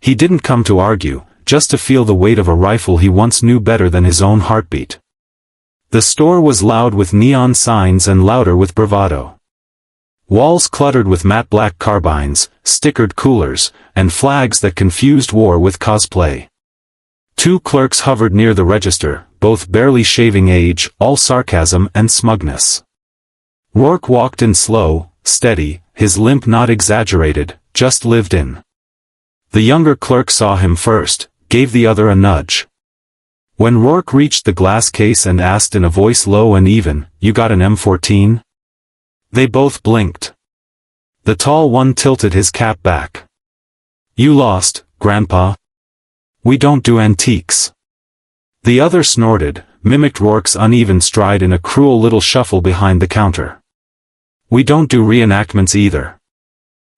He didn't come to argue, just to feel the weight of a rifle he once knew better than his own heartbeat. The store was loud with neon signs and louder with bravado. Walls cluttered with matte black carbines, stickered coolers, and flags that confused war with cosplay. 2 clerks hovered near the register, both barely shaving age, all sarcasm and smugness. Rourke walked in slow, steady, his limp not exaggerated, just lived in. The younger clerk saw him first, gave the other a nudge. When Rourke reached the glass case and asked in a voice low and even, "You got an M14?" They both blinked. The tall one tilted his cap back. "You lost, Grandpa. We don't do antiques." The other snorted, mimicked Rourke's uneven stride in a cruel little shuffle behind the counter. "We don't do reenactments either."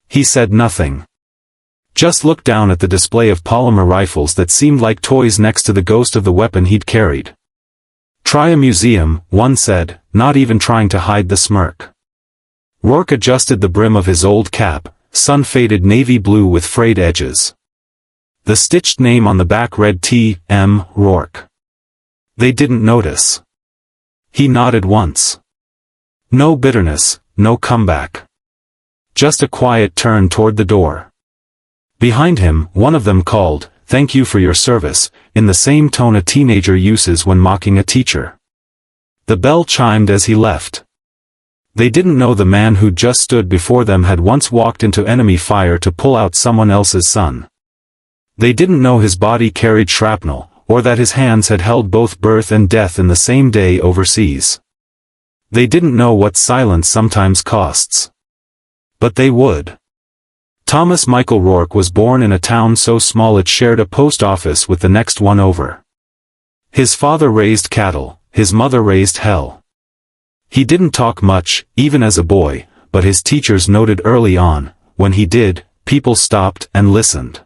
He said nothing. Just looked down at the display of polymer rifles that seemed like toys next to the ghost of the weapon he'd carried. "Try a museum," one said, not even trying to hide the smirk. Rourke adjusted the brim of his old cap, sun-faded navy blue with frayed edges. The stitched name on the back read T.M. Rourke. They didn't notice. He nodded once. No bitterness, no comeback. Just a quiet turn toward the door. Behind him, one of them called, "Thank you for your service," in the same tone a teenager uses when mocking a teacher. The bell chimed as he left. They didn't know the man who just stood before them had once walked into enemy fire to pull out someone else's son. They didn't know his body carried shrapnel, or that his hands had held both birth and death in the same day overseas. They didn't know what silence sometimes costs. But they would. Thomas Michael Rourke was born in a town so small it shared a post office with the next one over. His father raised cattle, his mother raised hell. He didn't talk much, even as a boy, but his teachers noted early on, when he did, people stopped and listened.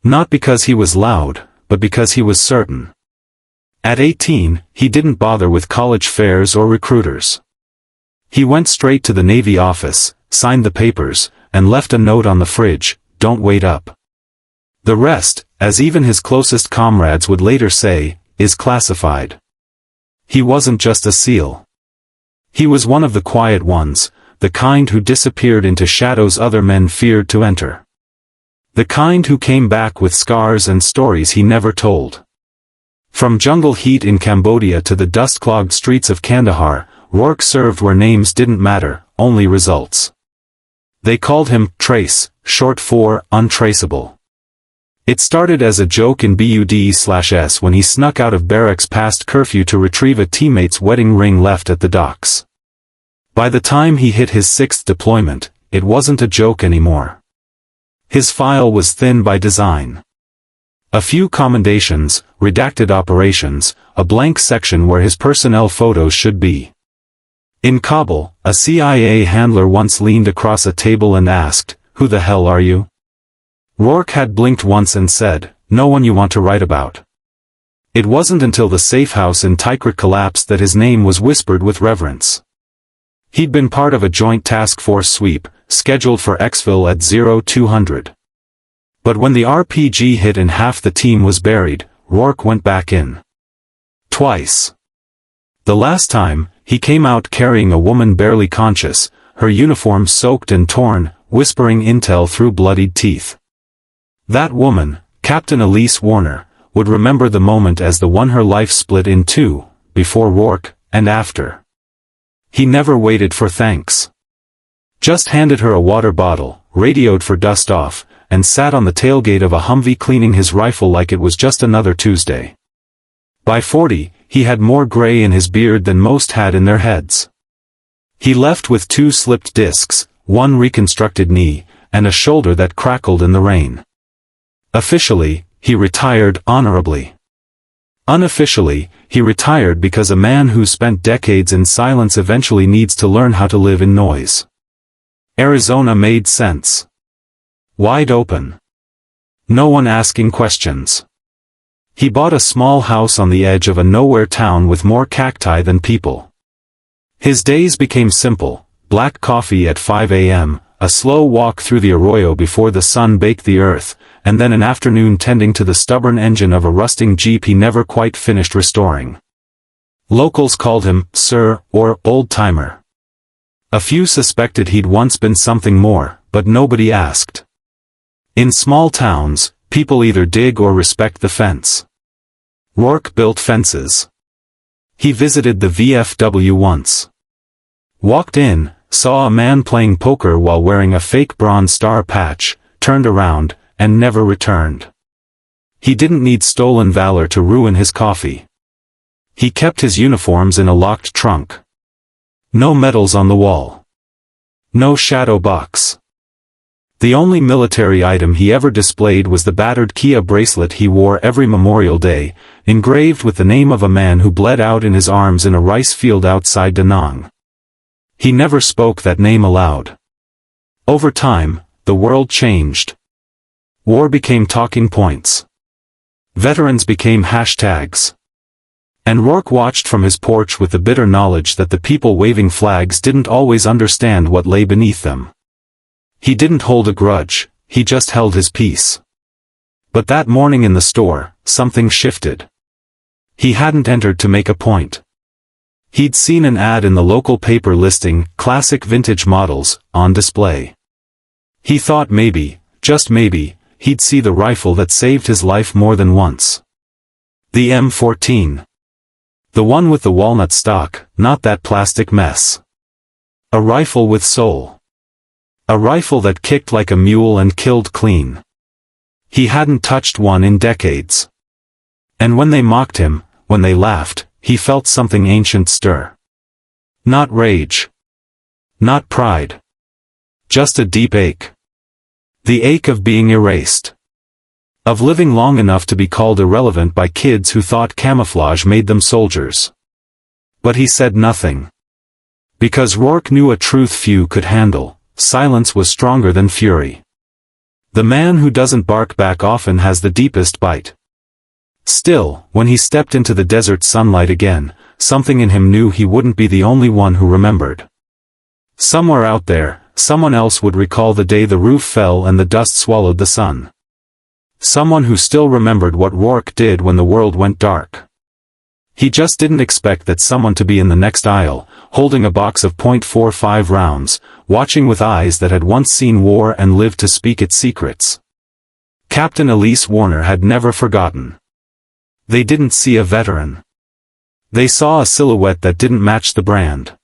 Not because he was loud, but because he was certain. At 18, he didn't bother with college fairs or recruiters. He went straight to the Navy office, signed the papers, and left a note on the fridge, "Don't wait up." The rest, as even his closest comrades would later say, is classified. He wasn't just a SEAL. He was one of the quiet ones, the kind who disappeared into shadows other men feared to enter. The kind who came back with scars and stories he never told. From jungle heat in Cambodia to the dust-clogged streets of Kandahar, Rourke served where names didn't matter, only results. They called him Trace, short for untraceable. It started as a joke in BUD/S when he snuck out of barracks past curfew to retrieve a teammate's wedding ring left at the docks. By the time he hit his 6th deployment, it wasn't a joke anymore. His file was thin by design. A few commendations, redacted operations, a blank section where his personnel photos should be. In Kabul, a CIA handler once leaned across a table and asked, "Who the hell are you?" Rourke had blinked once and said, "No one you want to write about." It wasn't until the safe house in Tikrit collapsed that his name was whispered with reverence. He'd been part of a joint task force sweep, scheduled for exfil at 0200. But when the RPG hit and half the team was buried, Rourke went back in. Twice. The last time, he came out carrying a woman barely conscious, her uniform soaked and torn, whispering intel through bloodied teeth. That woman, Captain Elise Warner, would remember the moment as the one her life split in two, before Rourke, and after. He never waited for thanks. Just handed her a water bottle, radioed for dust off, and sat on the tailgate of a Humvee cleaning his rifle like it was just another Tuesday. By 40, he had more gray in his beard than most had in their heads. He left with 2 slipped discs, 1 reconstructed knee, and a shoulder that crackled in the rain. Officially, he retired honorably. Unofficially, he retired because a man who spent decades in silence eventually needs to learn how to live in noise. Arizona made sense. Wide open. No one asking questions. He bought a small house on the edge of a nowhere town with more cacti than people. His days became simple: black coffee at 5 a.m., a slow walk through the arroyo before the sun baked the earth, and then an afternoon tending to the stubborn engine of a rusting Jeep he never quite finished restoring. Locals called him Sir or Old-Timer. A few suspected he'd once been something more, but nobody asked. In small towns, people either dig or respect the fence. Rourke built fences. He visited the VFW once. Walked in, saw a man playing poker while wearing a fake Bronze Star patch, turned around, and never returned. He didn't need stolen valor to ruin his coffee. He kept his uniforms in a locked trunk. No medals on the wall. No shadow box. The only military item he ever displayed was the battered Kia bracelet he wore every Memorial Day, engraved with the name of a man who bled out in his arms in a rice field outside Da Nang. He never spoke that name aloud. Over time, the world changed. War became talking points. Veterans became hashtags. And Rourke watched from his porch with the bitter knowledge that the people waving flags didn't always understand what lay beneath them. He didn't hold a grudge, he just held his peace. But that morning in the store, something shifted. He hadn't entered to make a point. He'd seen an ad in the local paper listing classic vintage models on display. He thought maybe, just maybe, he'd see the rifle that saved his life more than once. The M14. The one with the walnut stock, not that plastic mess. A rifle with soul. A rifle that kicked like a mule and killed clean. He hadn't touched one in decades. And when they mocked him, when they laughed, he felt something ancient stir. Not rage. Not pride. Just a deep ache. The ache of being erased. Of living long enough to be called irrelevant by kids who thought camouflage made them soldiers. But he said nothing. Because Rourke knew a truth few could handle, silence was stronger than fury. The man who doesn't bark back often has the deepest bite. Still, when he stepped into the desert sunlight again, something in him knew he wouldn't be the only one who remembered. Somewhere out there, someone else would recall the day the roof fell and the dust swallowed the sun. Someone who still remembered what Rourke did when the world went dark. He just didn't expect that someone to be in the next aisle, holding a box of .45 rounds, watching with eyes that had once seen war and lived to speak its secrets. Captain Elise Warner had never forgotten. They didn't see a veteran. They saw a silhouette that didn't match the brand.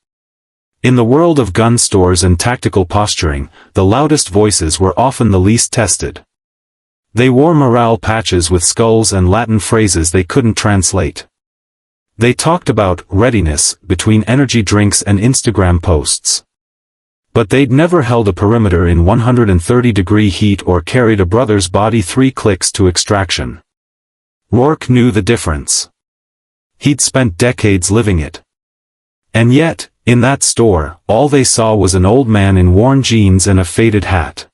In the world of gun stores and tactical posturing, the loudest voices were often the least tested. They wore morale patches with skulls and Latin phrases they couldn't translate. They talked about readiness between energy drinks and Instagram posts. But they'd never held a perimeter in 130-degree heat or carried a brother's body 3 clicks to extraction. Rourke knew the difference. He'd spent decades living it. And yet, in that store, all they saw was an old man in worn jeans and a faded hat.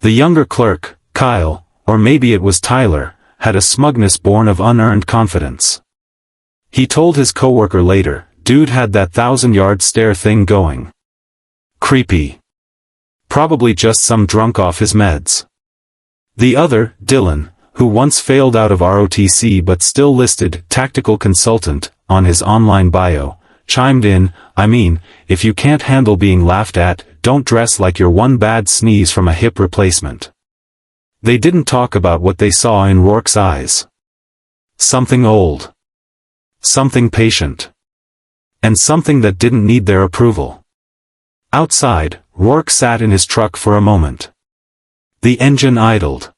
The younger clerk, Kyle, or maybe it was Tyler, had a smugness born of unearned confidence. He told his coworker later, dude had that 1,000-yard stare thing going. Creepy. Probably just some drunk off his meds. The other, Dylan, who once failed out of ROTC but still listed tactical consultant on his online bio, chimed in, I mean, if you can't handle being laughed at, don't dress like you're one bad sneeze from a hip replacement. They didn't talk about what they saw in Rourke's eyes. Something old. Something patient. And something that didn't need their approval. Outside, Rourke sat in his truck for a moment. The engine idled.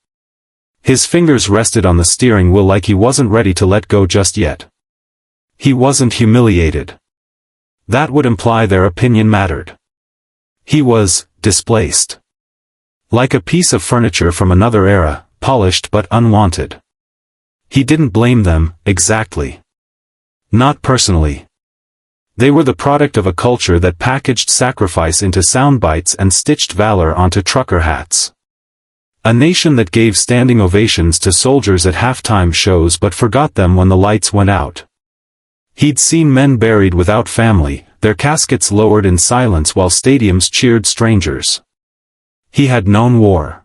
His fingers rested on the steering wheel like he wasn't ready to let go just yet. He wasn't humiliated. That would imply their opinion mattered. He was displaced. Like a piece of furniture from another era, polished but unwanted. He didn't blame them, exactly. Not personally. They were the product of a culture that packaged sacrifice into sound bites and stitched valor onto trucker hats. A nation that gave standing ovations to soldiers at halftime shows but forgot them when the lights went out. He'd seen men buried without family, their caskets lowered in silence while stadiums cheered strangers. He had known war.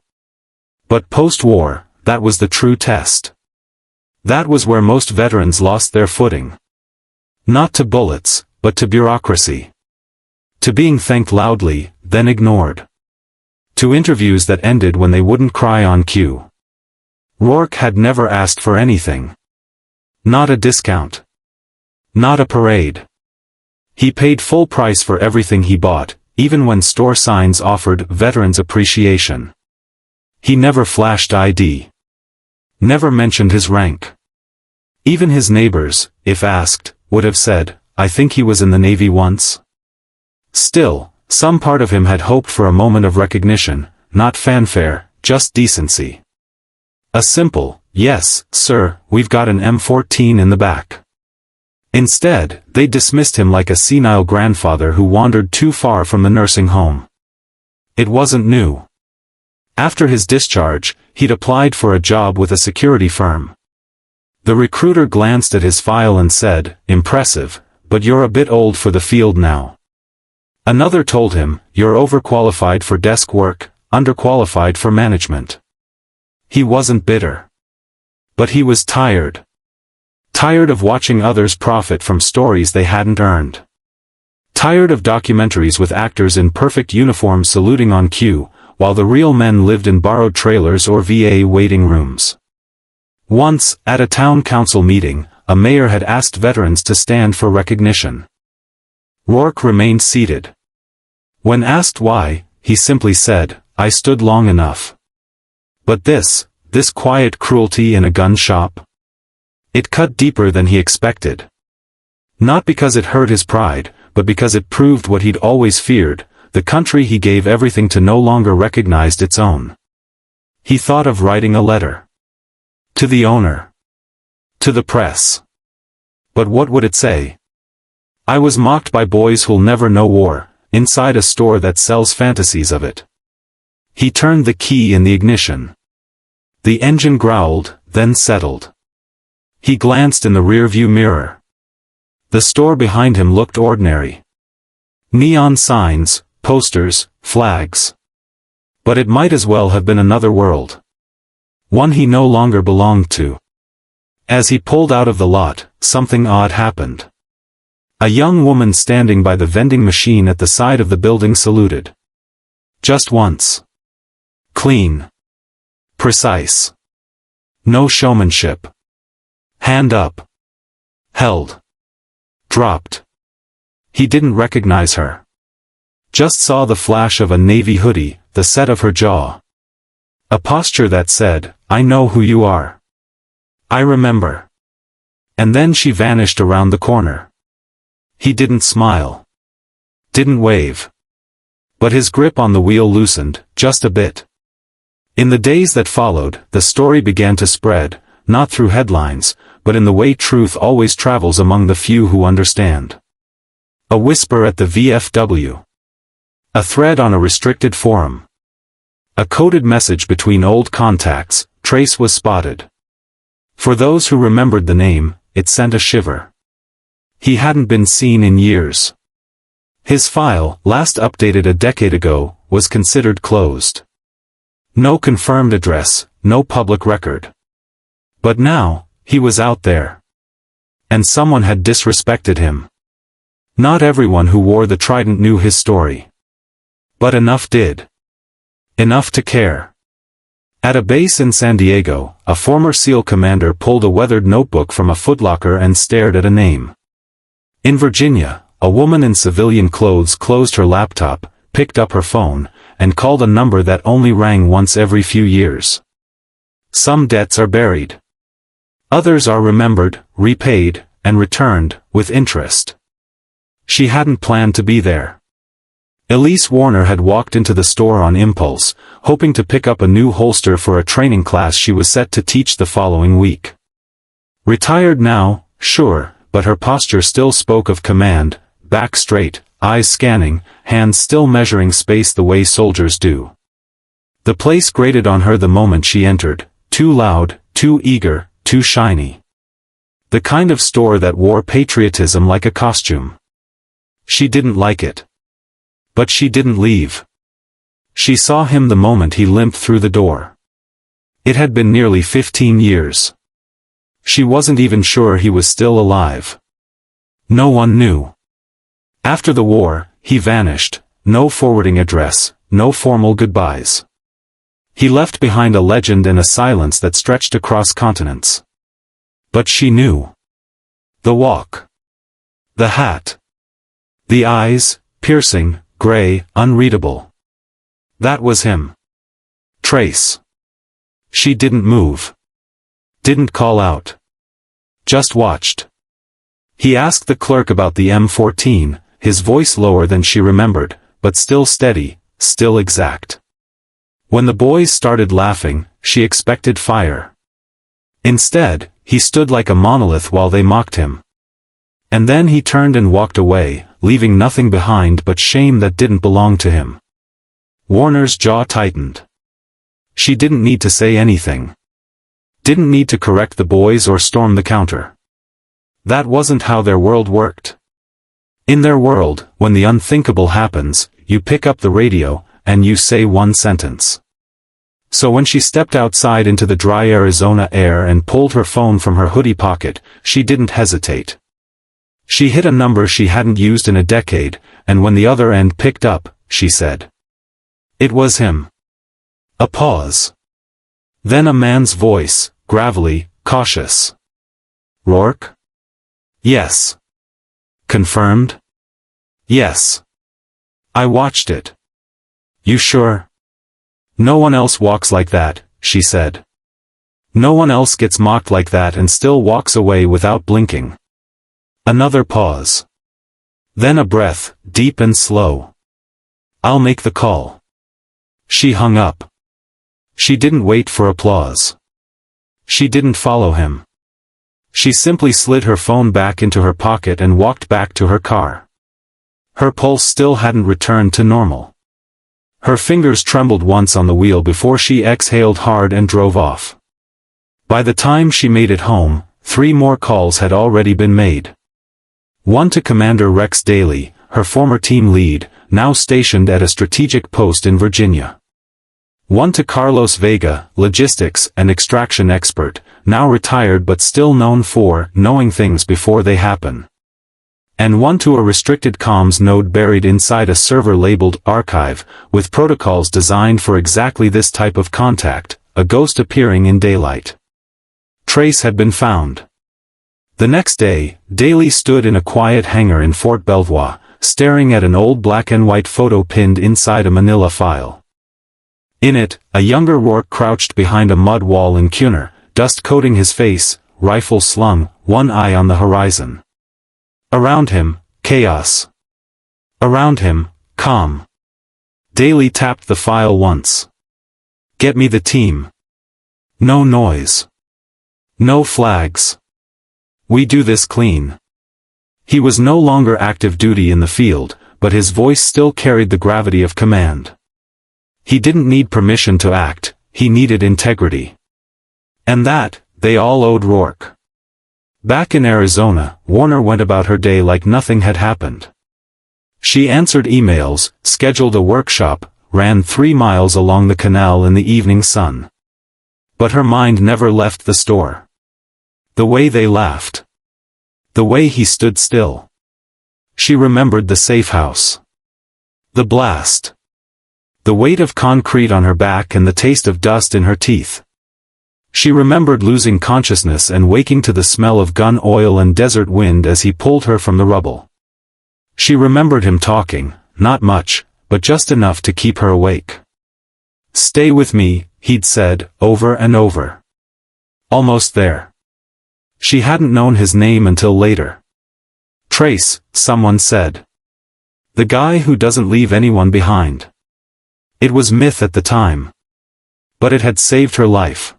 But post-war, that was the true test. That was where most veterans lost their footing. Not to bullets, but to bureaucracy. To being thanked loudly, then ignored. To interviews that ended when they wouldn't cry on cue. Rourke had never asked for anything. Not a discount. Not a parade. He paid full price for everything he bought, even when store signs offered Veterans Appreciation. He never flashed ID. Never mentioned his rank. Even his neighbors, if asked, would have said, "I think he was in the Navy once." Still, some part of him had hoped for a moment of recognition, not fanfare, just decency. A simple, "Yes, sir, we've got an M14 in the back." Instead, they dismissed him like a senile grandfather who wandered too far from the nursing home. It wasn't new. After his discharge, he'd applied for a job with a security firm. The recruiter glanced at his file and said, "Impressive, but you're a bit old for the field now." Another told him, "You're overqualified for desk work, underqualified for management." He wasn't bitter. But he was tired. Tired of watching others profit from stories they hadn't earned. Tired of documentaries with actors in perfect uniforms saluting on cue, while the real men lived in borrowed trailers or VA waiting rooms. Once, at a town council meeting, a mayor had asked veterans to stand for recognition. Rourke remained seated. When asked why, he simply said, "I stood long enough." But this quiet cruelty in a gun shop? It cut deeper than he expected. Not because it hurt his pride, but because it proved what he'd always feared, the country he gave everything to no longer recognized its own. He thought of writing a letter. To the owner. To the press. But what would it say? "I was mocked by boys who'll never know war, inside a store that sells fantasies of it." He turned the key in the ignition. The engine growled, then settled. He glanced in the rearview mirror. The store behind him looked ordinary. Neon signs, posters, flags. But it might as well have been another world. One he no longer belonged to. As he pulled out of the lot, something odd happened. A young woman standing by the vending machine at the side of the building saluted. Just once. Clean. Precise. No showmanship. Hand up. Held. Dropped. He didn't recognize her. Just saw the flash of a navy hoodie, the set of her jaw. A posture that said, "I know who you are. I remember." And then she vanished around the corner. He didn't smile. Didn't wave. But his grip on the wheel loosened, just a bit. In the days that followed, the story began to spread, not through headlines, but in the way truth always travels among the few who understand. A whisper at the VFW. A thread on a restricted forum. A coded message between old contacts, Trace was spotted. For those who remembered the name, it sent a shiver. He hadn't been seen in years. His file, last updated a decade ago, was considered closed. No confirmed address, no public record. But now, he was out there. And someone had disrespected him. Not everyone who wore the trident knew his story. But enough did. Enough to care. At a base in San Diego, a former SEAL commander pulled a weathered notebook from a footlocker and stared at a name. In Virginia, a woman in civilian clothes closed her laptop, picked up her phone, and called a number that only rang once every few years. Some debts are buried. Others are remembered, repaid, and returned, with interest. She hadn't planned to be there. Elise Warner had walked into the store on impulse, hoping to pick up a new holster for a training class she was set to teach the following week. Retired now, sure, but her posture still spoke of command, back straight, eyes scanning, hands still measuring space the way soldiers do. The place grated on her the moment she entered, too loud, too eager, too shiny. The kind of store that wore patriotism like a costume. She didn't like it. But she didn't leave. She saw him the moment he limped through the door. It had been nearly 15 years. She wasn't even sure he was still alive. No one knew. After the war, he vanished, no forwarding address, no formal goodbyes. He left behind a legend and a silence that stretched across continents. But she knew. The walk. The hat. The eyes, piercing, gray, unreadable. That was him. Trace. She didn't move. Didn't call out. Just watched. He asked the clerk about the M14, his voice lower than she remembered, but still steady, still exact. When the boys started laughing, she expected fire. Instead, he stood like a monolith while they mocked him. And then he turned and walked away, leaving nothing behind but shame that didn't belong to him. Warner's jaw tightened. She didn't need to say anything. Didn't need to correct the boys or storm the counter. That wasn't how their world worked. In their world, when the unthinkable happens, you pick up the radio, and you say one sentence. So when she stepped outside into the dry Arizona air and pulled her phone from her hoodie pocket, she didn't hesitate. She hit a number she hadn't used in a decade, and when the other end picked up, she said. It was him. A pause. Then a man's voice, gravelly, cautious. Rourke? Yes. Confirmed? Yes. I watched it. You sure? No one else walks like that, she said. No one else gets mocked like that and still walks away without blinking. Another pause. Then a breath, deep and slow. I'll make the call. She hung up. She didn't wait for applause. She didn't follow him. She simply slid her phone back into her pocket and walked back to her car. Her pulse still hadn't returned to normal. Her fingers trembled once on the wheel before she exhaled hard and drove off. By the time she made it home, 3 more calls had already been made. One to Commander Rex Daly, her former team lead, now stationed at a strategic post in Virginia. One to Carlos Vega, logistics and extraction expert, now retired but still known for knowing things before they happen. And one to a restricted comms node buried inside a server labeled archive, with protocols designed for exactly this type of contact, a ghost appearing in daylight. Trace had been found. The next day, Daly stood in a quiet hangar in Fort Belvoir, staring at an old black and white photo pinned inside a manila file. In it, a younger Rourke crouched behind a mud wall in Cunner, dust coating his face, rifle slung, one eye on the horizon. Around him, chaos. Around him, calm. Daly tapped the file once. Get me the team. No noise. No flags. We do this clean. He was no longer active duty in the field, but his voice still carried the gravity of command. He didn't need permission to act, he needed integrity. And that, they all owed Rourke. Back in Arizona, Warner went about her day like nothing had happened. She answered emails, scheduled a workshop, ran 3 miles along the canal in the evening sun. But her mind never left the store. The way they laughed. The way he stood still. She remembered the safe house. The blast. The weight of concrete on her back and the taste of dust in her teeth. She remembered losing consciousness and waking to the smell of gun oil and desert wind as he pulled her from the rubble. She remembered him talking, not much, but just enough to keep her awake. Stay with me, he'd said, over and over. Almost there. She hadn't known his name until later. Trace, someone said. The guy who doesn't leave anyone behind. It was myth at the time. But it had saved her life.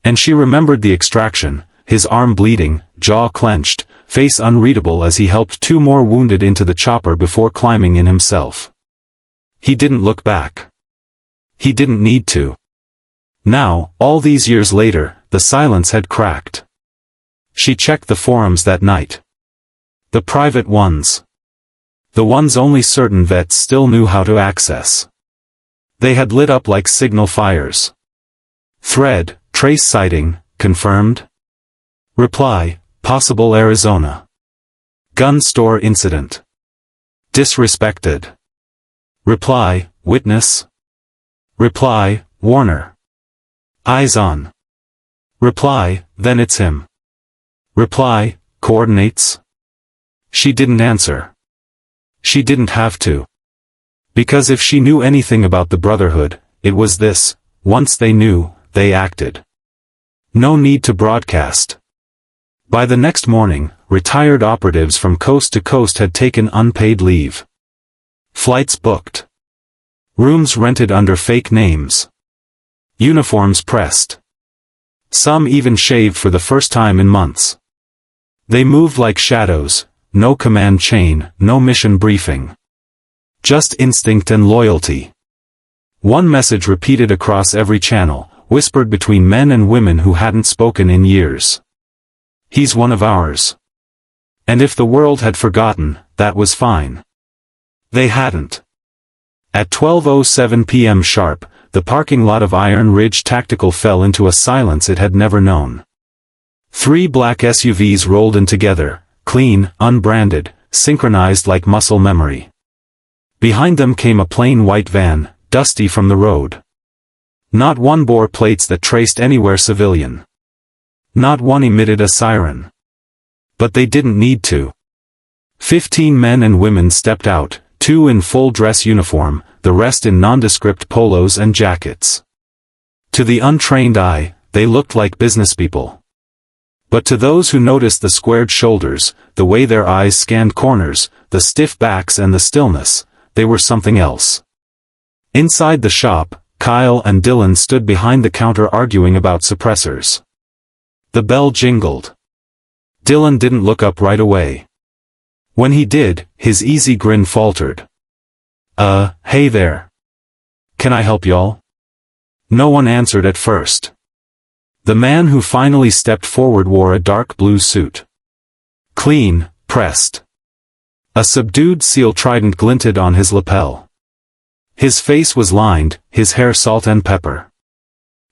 And she remembered the extraction, his arm bleeding, jaw clenched, face unreadable as he helped 2 more wounded into the chopper before climbing in himself. He didn't look back. He didn't need to. Now, all these years later, the silence had cracked. She checked the forums that night. The private ones. The ones only certain vets still knew how to access. They had lit up like signal fires. Thread, trace sighting, confirmed. Reply, possible Arizona. Gun store incident. Disrespected. Reply, witness. Reply, Warner. Eyes on. Reply, then it's him. Reply, coordinates. She didn't answer. She didn't have to. Because if she knew anything about the Brotherhood, it was this: once they knew, they acted. No need to broadcast. By the next morning, retired operatives from coast to coast had taken unpaid leave. Flights booked. Rooms rented under fake names. Uniforms pressed. Some even shaved for the first time in months. They moved like shadows, no command chain, no mission briefing. Just instinct and loyalty. One message repeated across every channel, whispered between men and women who hadn't spoken in years. He's one of ours. And if the world had forgotten, that was fine. They hadn't. At 12:07 p.m. sharp, the parking lot of Iron Ridge Tactical fell into a silence it had never known. 3 black SUVs rolled in together, clean, unbranded, synchronized like muscle memory. Behind them came a plain white van, dusty from the road. Not one bore plates that traced anywhere civilian. Not one emitted a siren. But they didn't need to. 15 men and women stepped out, 2 in full dress uniform, the rest in nondescript polos and jackets. To the untrained eye, they looked like businesspeople. But to those who noticed the squared shoulders, the way their eyes scanned corners, the stiff backs and the stillness, they were something else. Inside the shop, Kyle and Dylan stood behind the counter arguing about suppressors. The bell jingled. Dylan didn't look up right away. When he did, his easy grin faltered. Hey there. Can I help y'all? No one answered at first. The man who finally stepped forward wore a dark blue suit. Clean, pressed. A subdued seal trident glinted on his lapel. His face was lined, his hair salt and pepper.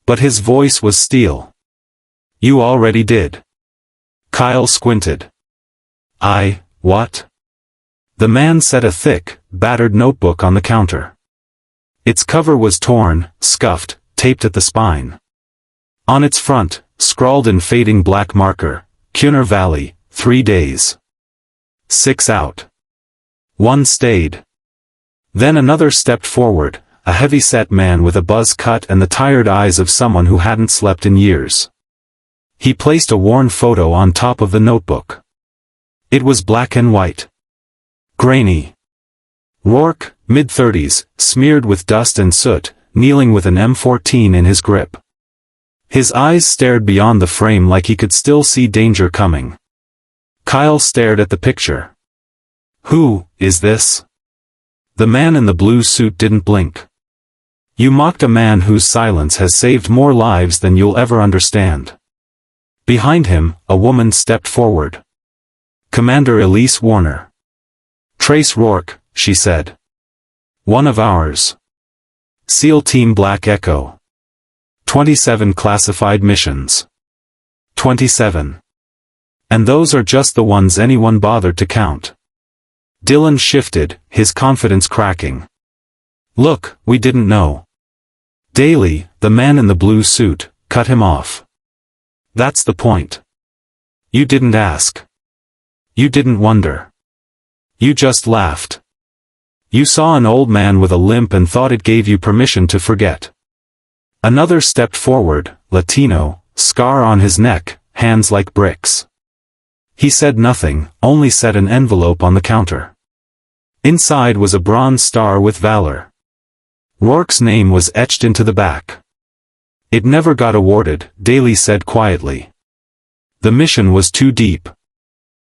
But his voice was steel. You already did. Kyle squinted. What? The man set a thick, battered notebook on the counter. Its cover was torn, scuffed, taped at the spine. On its front, scrawled in fading black marker, Cunner Valley, 3 days. 6 out. 1 stayed. Then another stepped forward, a heavy-set man with a buzz cut and the tired eyes of someone who hadn't slept in years. He placed a worn photo on top of the notebook. It was black and white. Grainy. Rourke, mid-30s, smeared with dust and soot, kneeling with an M14 in his grip. His eyes stared beyond the frame like he could still see danger coming. Kyle stared at the picture. Who is this? The man in the blue suit didn't blink. You mocked a man whose silence has saved more lives than you'll ever understand. Behind him, a woman stepped forward. Commander Elise Warner. Trace Rourke, she said. One of ours. SEAL Team Black Echo. 27 classified missions. 27. And those are just the ones anyone bothered to count. Dylan shifted, his confidence cracking. Look, we didn't know. Daly, the man in the blue suit, cut him off. That's the point. You didn't ask. You didn't wonder. You just laughed. You saw an old man with a limp and thought it gave you permission to forget. Another stepped forward, Latino, scar on his neck, hands like bricks. He said nothing, only set an envelope on the counter. Inside was a bronze star with valor. Rourke's name was etched into the back. It never got awarded, Daly said quietly. The mission was too deep.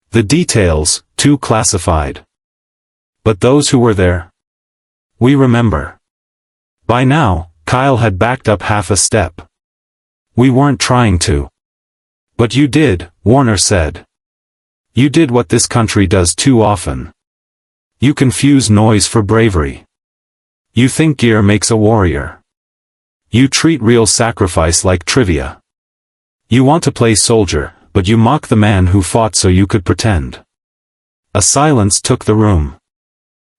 The details, too classified. But those who were there? We remember. By now, Kyle had backed up half a step. We weren't trying to. But you did, Warner said. You did what this country does too often. You confuse noise for bravery. You think gear makes a warrior. You treat real sacrifice like trivia. You want to play soldier, but you mock the man who fought so you could pretend. A silence took the room.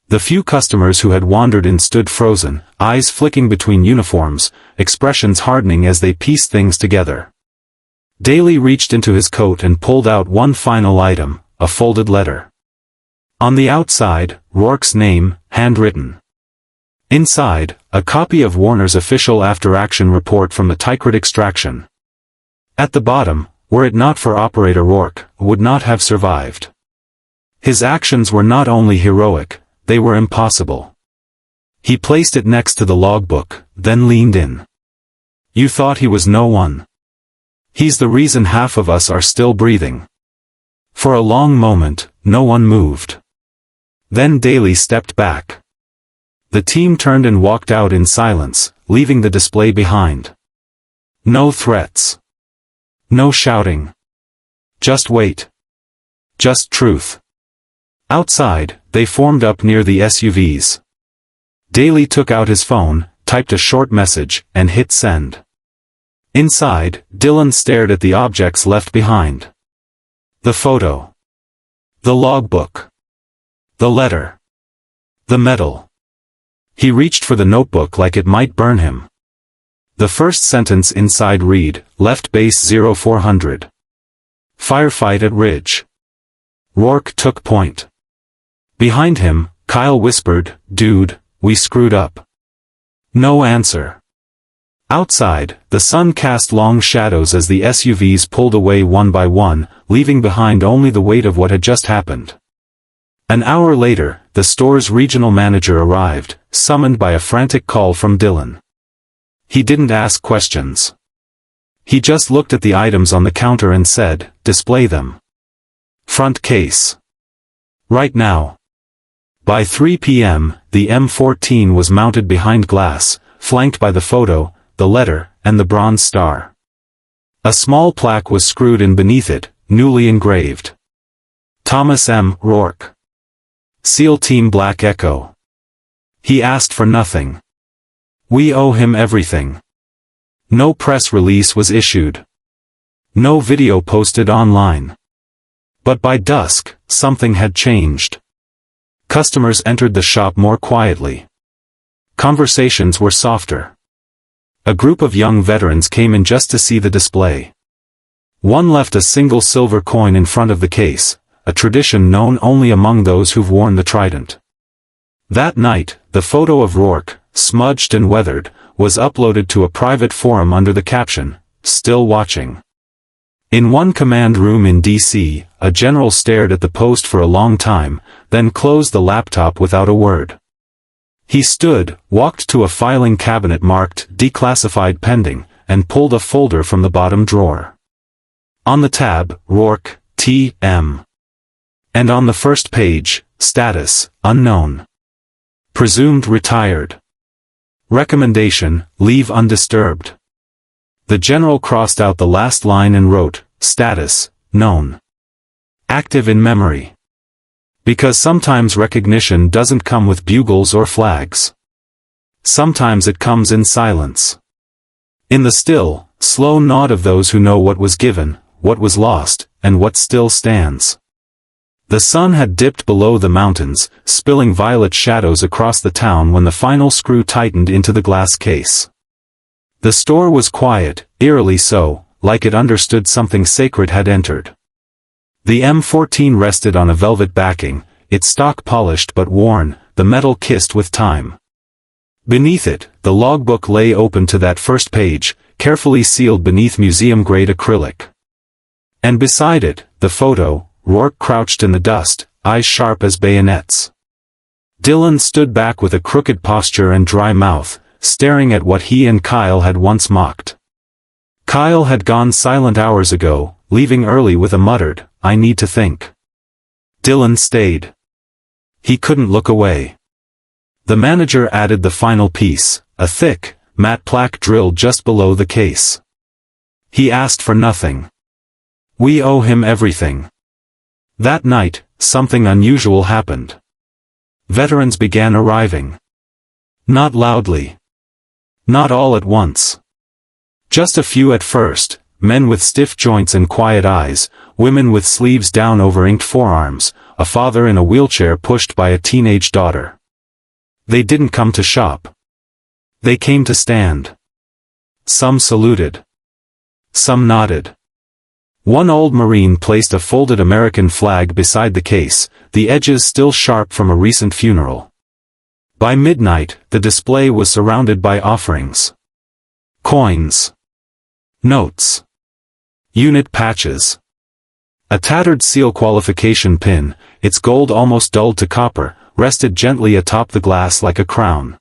The few customers who had wandered in stood frozen, eyes flicking between uniforms, expressions hardening as they pieced things together. Daly reached into his coat and pulled out one final item, a folded letter. On the outside, Rourke's name, handwritten. Inside, a copy of Warner's official after-action report from the Tikrit extraction. At the bottom, were it not for Operator Rourke, would not have survived. His actions were not only heroic, they were impossible. He placed it next to the logbook, then leaned in. You thought he was no one. He's the reason half of us are still breathing. For a long moment, no one moved. Then Daly stepped back. The team turned and walked out in silence, leaving the display behind. No threats. No shouting. Just wait. Just truth. Outside, they formed up near the SUVs. Daly took out his phone, typed a short message, and hit send. Inside, Dillon stared at the objects left behind. The photo. The logbook. The letter. The medal. He reached for the notebook like it might burn him. The first sentence inside read, left base 0400. Firefight at Ridge. Rourke took point. Behind him, Kyle whispered, "Dude, we screwed up." No answer. Outside, the sun cast long shadows as the SUVs pulled away one by one, leaving behind only the weight of what had just happened. An hour later, the store's regional manager arrived, summoned by a frantic call from Dillon. He didn't ask questions. He just looked at the items on the counter and said, "Display them. Front case. Right now." By 3 p.m., the M14 was mounted behind glass, flanked by the photo, the letter, and the bronze star. A small plaque was screwed in beneath it, newly engraved. Thomas M. Rourke. SEAL Team Black Echo. He asked for nothing. We owe him everything. No press release was issued. No video posted online. But by dusk, something had changed. Customers entered the shop more quietly. Conversations were softer. A group of young veterans came in just to see the display. One left a single silver coin in front of the case, a tradition known only among those who've worn the trident. That night, the photo of Rourke, smudged and weathered, was uploaded to a private forum under the caption, "Still watching." In one command room in D.C., a general stared at the post for a long time, then closed the laptop without a word. He stood, walked to a filing cabinet marked "Declassified Pending," and pulled a folder from the bottom drawer. On the tab, Rourke, T.M. And on the first page, status, unknown. Presumed retired. Recommendation, leave undisturbed. The general crossed out the last line and wrote, status, known. Active in memory. Because sometimes recognition doesn't come with bugles or flags. Sometimes it comes in silence. In the still, slow nod of those who know what was given, what was lost, and what still stands. The sun had dipped below the mountains, spilling violet shadows across the town when the final screw tightened into the glass case. The store was quiet, eerily so, like it understood something sacred had entered. The M14 rested on a velvet backing, its stock polished but worn, the metal kissed with time. Beneath it, the logbook lay open to that first page, carefully sealed beneath museum-grade acrylic. And beside it, the photo, Rourke crouched in the dust, eyes sharp as bayonets. Dillon stood back with a crooked posture and dry mouth, staring at what he and Kyle had once mocked. Kyle had gone silent hours ago, leaving early with a muttered, "I need to think." Dillon stayed. He couldn't look away. The manager added the final piece, a thick, matte plaque drilled just below the case. He asked for nothing. We owe him everything. That night, something unusual happened. Veterans began arriving. Not loudly. Not all at once. Just a few at first, men with stiff joints and quiet eyes, women with sleeves down over inked forearms, a father in a wheelchair pushed by a teenage daughter. They didn't come to shop. They came to stand. Some saluted. Some nodded. One old Marine placed a folded American flag beside the case, the edges still sharp from a recent funeral. By midnight, the display was surrounded by offerings. Coins. Notes. Unit patches. A tattered seal qualification pin, its gold almost dulled to copper, rested gently atop the glass like a crown.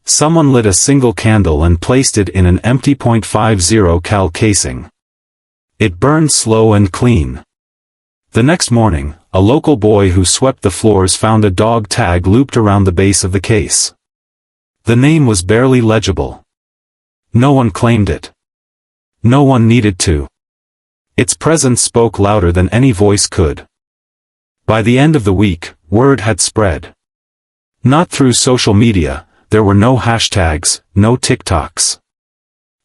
Someone lit a single candle and placed it in an empty .50 cal casing. It burned slow and clean. The next morning, a local boy who swept the floors found a dog tag looped around the base of the case. The name was barely legible. No one claimed it. No one needed to. Its presence spoke louder than any voice could. By the end of the week, word had spread. Not through social media, there were no hashtags, no TikToks.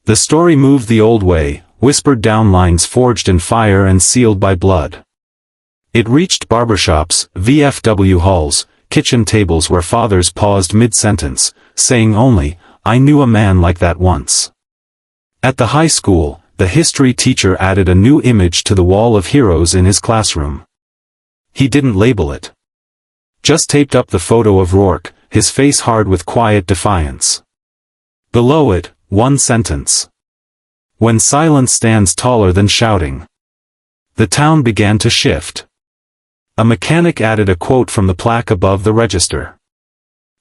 The story moved the old way, whispered down lines forged in fire and sealed by blood. It reached barbershops, VFW halls, kitchen tables where fathers paused mid-sentence, saying only, "I knew a man like that once." At the high school, the history teacher added a new image to the wall of heroes in his classroom. He didn't label it. Just taped up the photo of Rourke, his face hard with quiet defiance. Below it, one sentence. When silence stands taller than shouting. The town began to shift. A mechanic added a quote from the plaque above the register.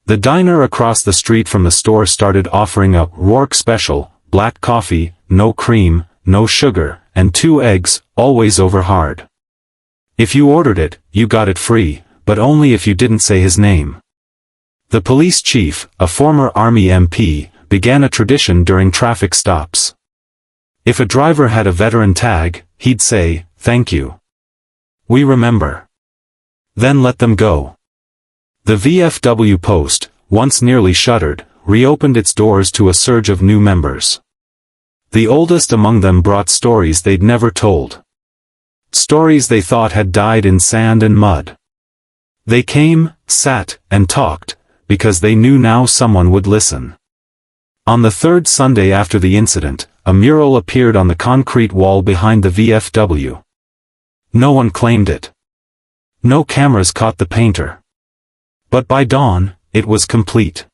The diner across the street from the store started offering a Rourke special, black coffee, no cream, no sugar, and 2 eggs, always over hard. If you ordered it, you got it free, but only if you didn't say his name. The police chief, a former Army MP, began a tradition during traffic stops. If a driver had a veteran tag, he'd say, "Thank you. We remember." Then let them go. The VFW post, once nearly shuttered, reopened its doors to a surge of new members. The oldest among them brought stories they'd never told. Stories they thought had died in sand and mud. They came, sat, and talked, because they knew now someone would listen. On the third Sunday after the incident, a mural appeared on the concrete wall behind the VFW. No one claimed it. No cameras caught the painter. But by dawn, it was complete.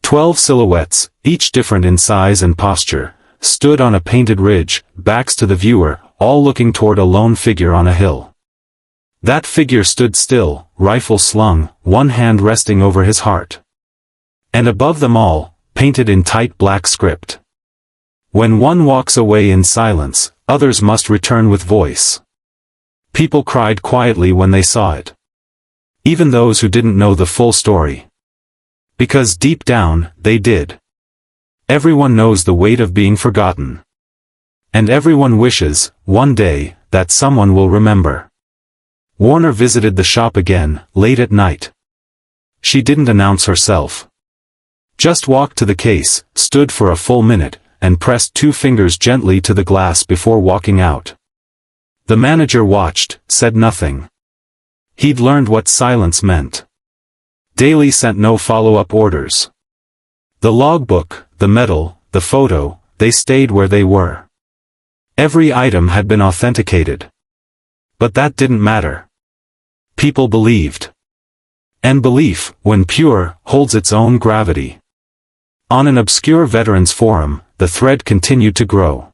12 silhouettes, each different in size and posture, stood on a painted ridge, backs to the viewer, all looking toward a lone figure on a hill. That figure stood still, rifle slung, one hand resting over his heart. And above them all, painted in tight black script. When one walks away in silence, others must return with voice. People cried quietly when they saw it. Even those who didn't know the full story. Because deep down, they did. Everyone knows the weight of being forgotten. And everyone wishes, one day, that someone will remember. Warner visited the shop again, late at night. She didn't announce herself. Just walked to the case, stood for a full minute, and pressed 2 fingers gently to the glass before walking out. The manager watched, said nothing. He'd learned what silence meant. Daly sent no follow-up orders. The logbook, the medal, the photo, they stayed where they were. Every item had been authenticated. But that didn't matter. People believed. And belief, when pure, holds its own gravity. On an obscure veterans forum, the thread continued to grow.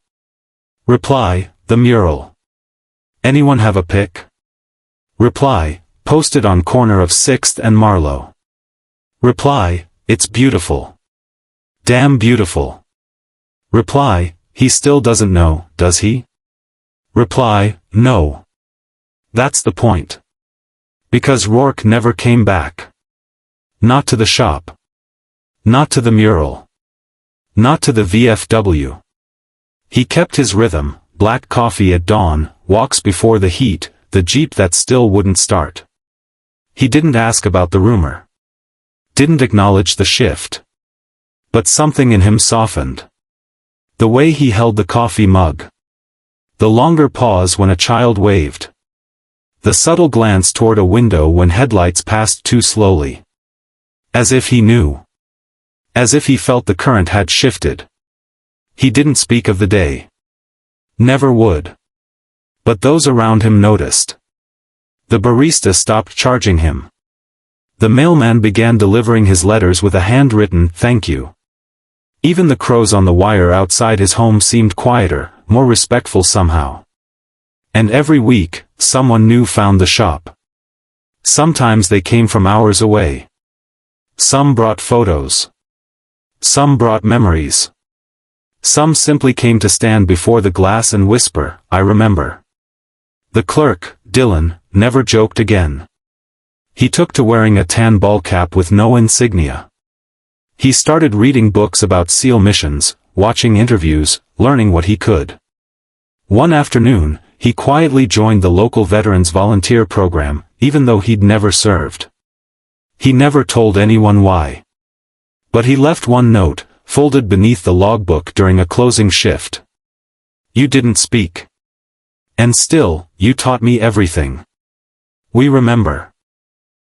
Reply, the mural. Anyone have a pic? Reply, posted on corner of 6th and Marlowe. Reply, it's beautiful. Damn beautiful. Reply, he still doesn't know, does he? Reply, no. That's the point. Because Rourke never came back. Not to the shop. Not to the mural. Not to the VFW. He kept his rhythm, black coffee at dawn, walks before the heat, the Jeep that still wouldn't start. He didn't ask about the rumor. Didn't acknowledge the shift. But something in him softened. The way he held the coffee mug. The longer pause when a child waved. The subtle glance toward a window when headlights passed too slowly. As if he knew. As if he felt the current had shifted. He didn't speak of the day. Never would. But those around him noticed. The barista stopped charging him. The mailman began delivering his letters with a handwritten "thank you." Even the crows on the wire outside his home seemed quieter, more respectful somehow. And every week, someone new found the shop. Sometimes they came from hours away. Some brought photos. Some brought memories. Some simply came to stand before the glass and whisper, "I remember." The clerk, Dylan, never joked again. He took to wearing a tan ball cap with no insignia. He started reading books about SEAL missions, watching interviews, learning what he could. One afternoon, he quietly joined the local Veterans Volunteer Program, even though he'd never served. He never told anyone why. But he left one note, folded beneath the logbook during a closing shift. "You didn't speak. And still, you taught me everything. We remember."